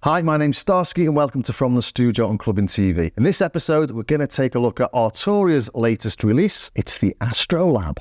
Hi, my name's Starsky and welcome to From the Studio on Clubbing TV. In this episode, we're going to take a look at Arturia's latest release. It's the Astrolab.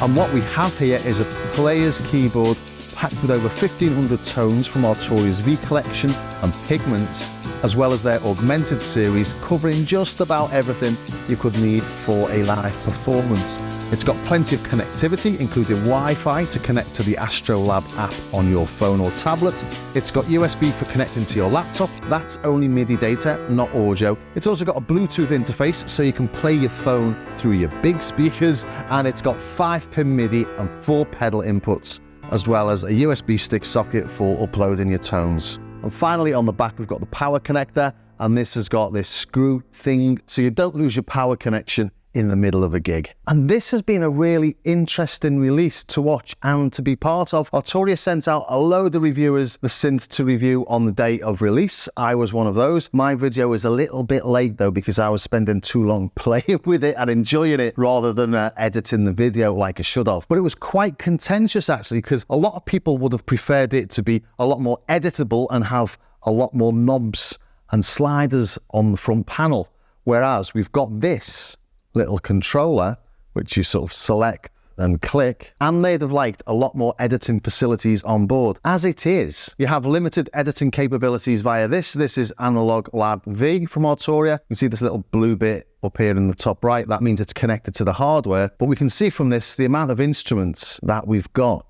And what we have here is a player's keyboard packed with over 1,500 tones from Arturia's V collection and pigments, as well as their augmented series covering just about everything you could need for a live performance. It's got plenty of connectivity, including Wi-Fi to connect to the Astrolab app on your phone or tablet. It's got USB for connecting to your laptop. That's only MIDI data, not audio. It's also got a Bluetooth interface so you can play your phone through your big speakers, and it's got 5-pin MIDI and 4 pedal inputs, as well as a USB stick socket for uploading your tones. And finally, on the back, we've got the power connector, and this has got this screw thing so you don't lose your power connection in the middle of a gig. And this has been a really interesting release to watch and to be part of. Arturia sent out a load of reviewers the synth to review on the day of release. I was one of those. My video was a little bit late though because I was spending too long playing with it and enjoying it rather than editing the video like I should have. But it was quite contentious actually, because a lot of people would have preferred it to be a lot more editable and have a lot more knobs and sliders on the front panel. Whereas we've got this little controller which you sort of select and click, and they'd have liked a lot more editing facilities on board. As it is, you have limited editing capabilities via this. This is Analog Lab V from Arturia. You can see this little blue bit up here in the top right. That means it's connected to the hardware, but we can see from this the amount of instruments that we've got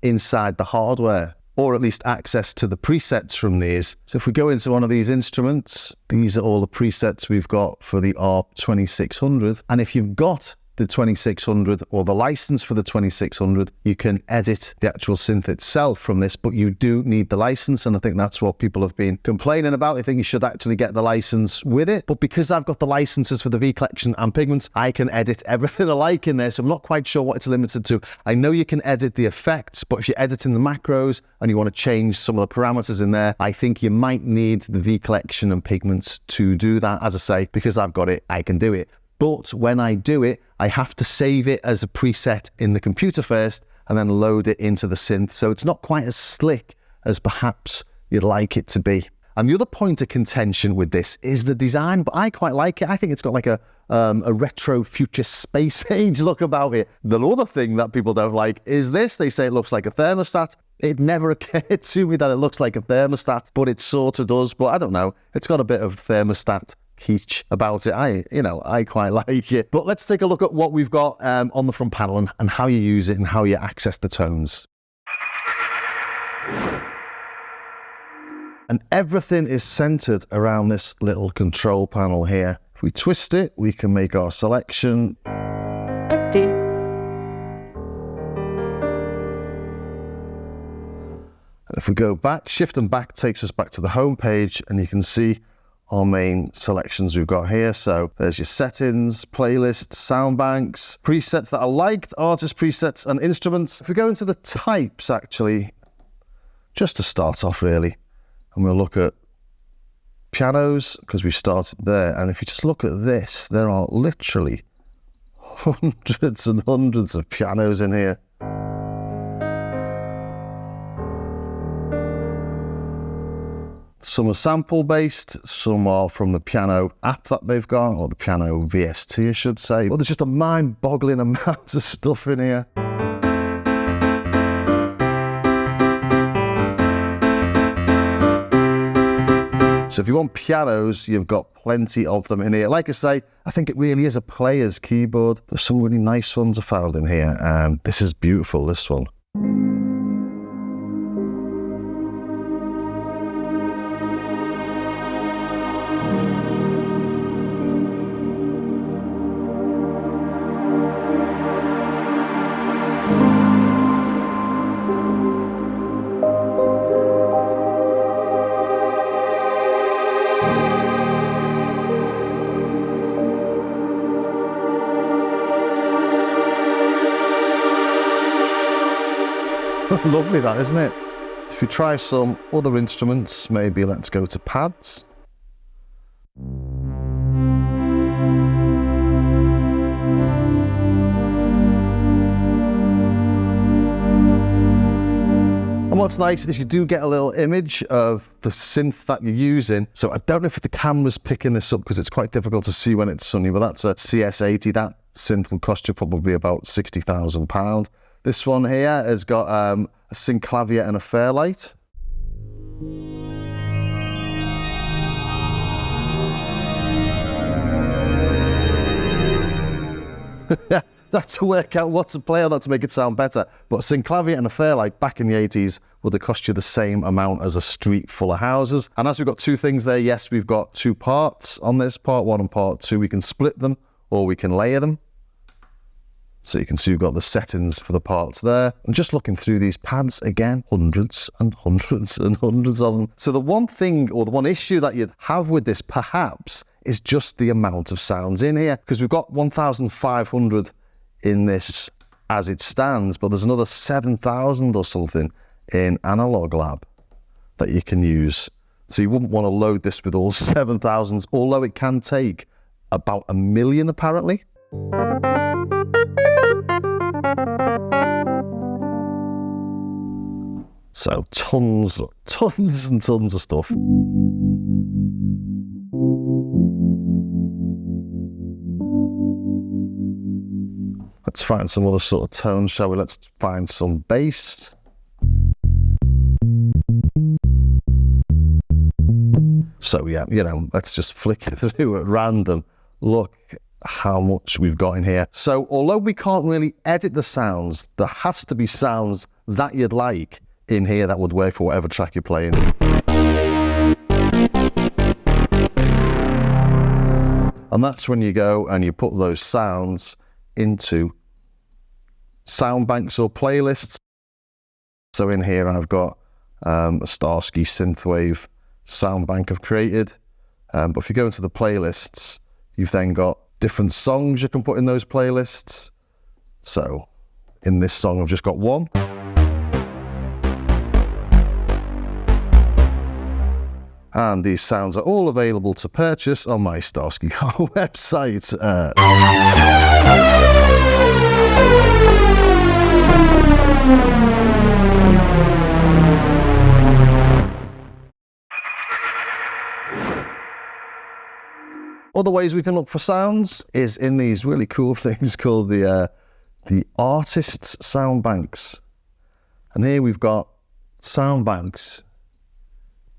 inside the hardware, or at least access to the presets from these. So if we go into one of these instruments, these are all the presets we've got for the ARP 2600. And if you've got the 2600 or the license for the 2600, you can edit the actual synth itself from this, but you do need the license. And I think that's what people have been complaining about. They think you should actually get the license with it. But because I've got the licenses for the V collection and pigments, I can edit everything I like in there. So I'm not quite sure what it's limited to. I know you can edit the effects, but if you're editing the macros and you want to change some of the parameters in there, I think you might need the V collection and pigments to do that. As I say, because I've got it, I can do it. But when I do it, I have to save it as a preset in the computer first and then load it into the synth. So it's not quite as slick as perhaps you'd like it to be. And the other point of contention with this is the design, but I quite like it. I think it's got like a retro future space age look about it. The other thing that people don't like is this. They say it looks like a thermostat. It never occurred to me that it looks like a thermostat, but it sort of does. But I don't know. It's got a bit of thermostat kitsch about it. I quite like it. But let's take a look at what we've got on the front panel and how you use it and how you access the tones. And everything is centered around this little control panel here. If we twist it, we can make our selection. And if we go back, shift and back takes us back to the home page, and you can see our main selections we've got here. So there's your settings, playlists, sound banks, presets that are liked, artist presets and instruments. If we go into the types actually, just to start off really, and we'll look at pianos because we started there. And if you just look at this, there are literally hundreds and hundreds of pianos in here. Some are sample based, some are from the piano app that they've got, or the piano VST I should say. Well, there's just a mind-boggling amount of stuff in here. So if you want pianos, you've got plenty of them in here. Like I say, I think it really is a player's keyboard. There's some really nice ones I found in here. This is beautiful, this one. Lovely that, isn't it? If you try some other instruments, maybe let's go to pads. And what's nice is you do get a little image of the synth that you're using. So I don't know if the camera's picking this up because it's quite difficult to see when it's sunny, but that's a CS80. That synth will cost you probably about £60,000. This one here has got a synclavier and a Fairlight. That's to work out what to play on that to make it sound better. But a synclavier and a Fairlight back in the 80s would have cost you the same amount as a street full of houses. And as we've got two things there, yes, we've got two parts on this, part one and part two. We can split them or we can layer them. So you can see we've got the settings for the parts there. And just looking through these pads again, hundreds and hundreds and hundreds of them. So the one thing or the one issue that you'd have with this perhaps is just the amount of sounds in here, because we've got 1,500 in this as it stands, but there's another 7,000 or something in Analog Lab that you can use. So you wouldn't want to load this with all 7,000s, although it can take about 1 million apparently. So tons and tons of stuff. Let's find some other sort of tones, shall we? Let's find some bass. So yeah, you know, let's just flick it through at random. Look how much we've got in here. So although we can't really edit the sounds, there has to be sounds that you'd like in here that would work for whatever track you're playing. And that's when you go and you put those sounds into sound banks or playlists. So in here I've got a Starsky synthwave sound bank I've created. But if you go into the playlists, you've then got different songs you can put in those playlists. So in this song I've just got one. And these sounds are all available to purchase on my Starsky Car website. Other ways we can look for sounds is in these really cool things called the artists' sound banks. And here we've got sound banks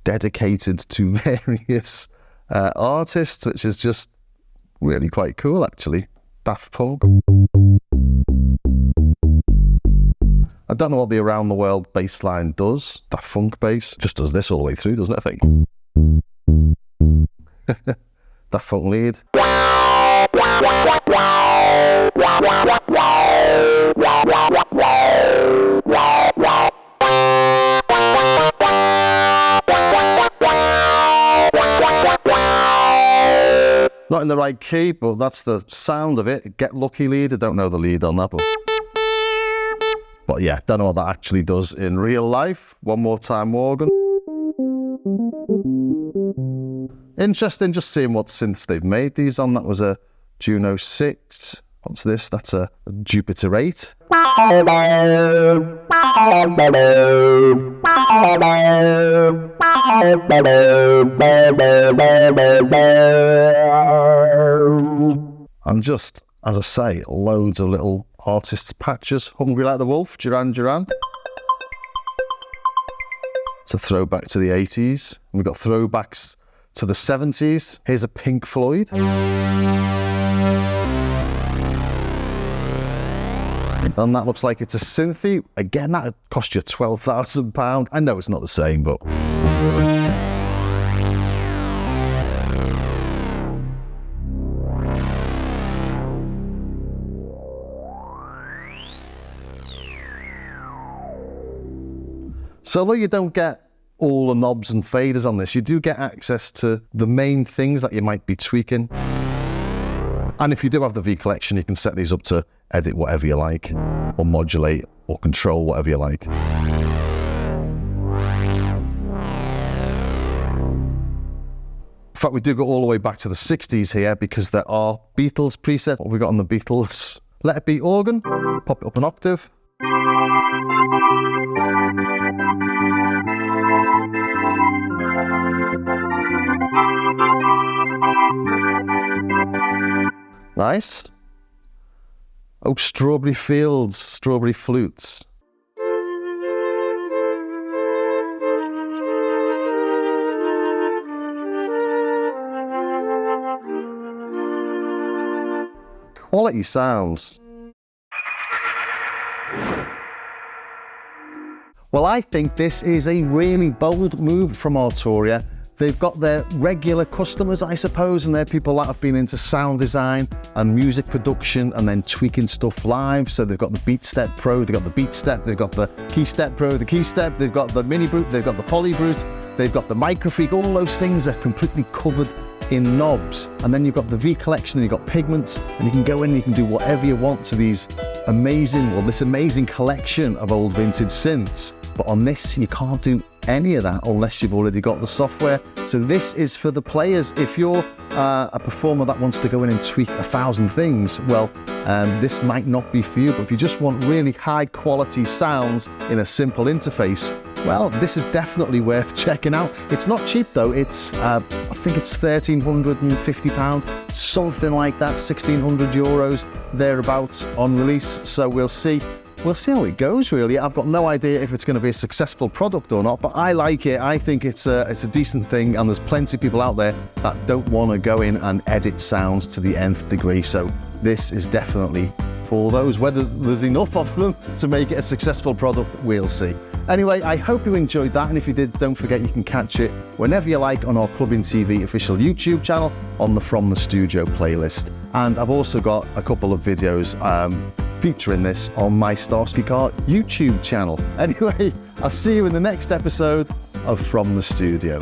dedicated to various artists, which is just really quite cool actually. Daft Punk. I don't know what the Around the World bass line does. Daft Punk bass just does this all the way through, doesn't it, I think? Daft Punk lead. Not in the right key, but that's the sound of it. Get Lucky lead. I don't know the lead on that, but yeah, don't know what that actually does in real life. One more time, Morgan. Interesting, just seeing what synths they've made these on. That was a Juno 6. What's this? That's a Jupiter 8. And just, as I say, loads of little artists' patches. Hungry Like the Wolf, Duran Duran. It's a throwback to the 80s. And we've got throwbacks to the 70s. Here's a Pink Floyd. And that looks like it's a synthy. Again, that would cost you £12,000. I know it's not the same, but... So although you don't get all the knobs and faders on this, you do get access to the main things that you might be tweaking. And if you do have the V collection, you can set these up to edit whatever you like, or modulate, or control whatever you like. In fact, we do go all the way back to the 60s here because there are Beatles presets. What have we got on the Beatles? Let It Be organ, pop it up an octave. Nice. Oh, Strawberry Fields, Strawberry Flutes. Quality sounds. Well, I think this is a really bold move from Arturia. They've got their regular customers, I suppose, and they're people that have been into sound design and music production and then tweaking stuff live. So they've got the Beat Step Pro, they've got the Beat Step, they've got the Key Step Pro, the Key Step, they've got the Mini Brute, they've got the Poly Brute, they've got the Microfreak. All those things are completely covered in knobs. And then you've got the V collection and you've got pigments, and you can go in and you can do whatever you want to these amazing, well, this amazing collection of old vintage synths. But on this, you can't do any of that unless you've already got the software. So this is for the players. If you're a performer that wants to go in and tweak 1,000 things, well, this might not be for you. But if you just want really high quality sounds in a simple interface, well, this is definitely worth checking out. It's not cheap though. It's, I think it's £1,350, something like that, 1,600 euros, thereabouts on release. So we'll see how it goes, really. I've got no idea if it's going to be a successful product or not, but I like it. I think it's a decent thing, and there's plenty of people out there that don't want to go in and edit sounds to the nth degree. So this is definitely for those. Whether there's enough of them to make it a successful product, we'll see. Anyway, I hope you enjoyed that, and if you did, don't forget you can catch it whenever you like on our Clubbing TV official YouTube channel on the From the Studio playlist. And I've also got a couple of videos featuring this on my Starsky Car YouTube channel. Anyway, I'll see you in the next episode of From the Studio.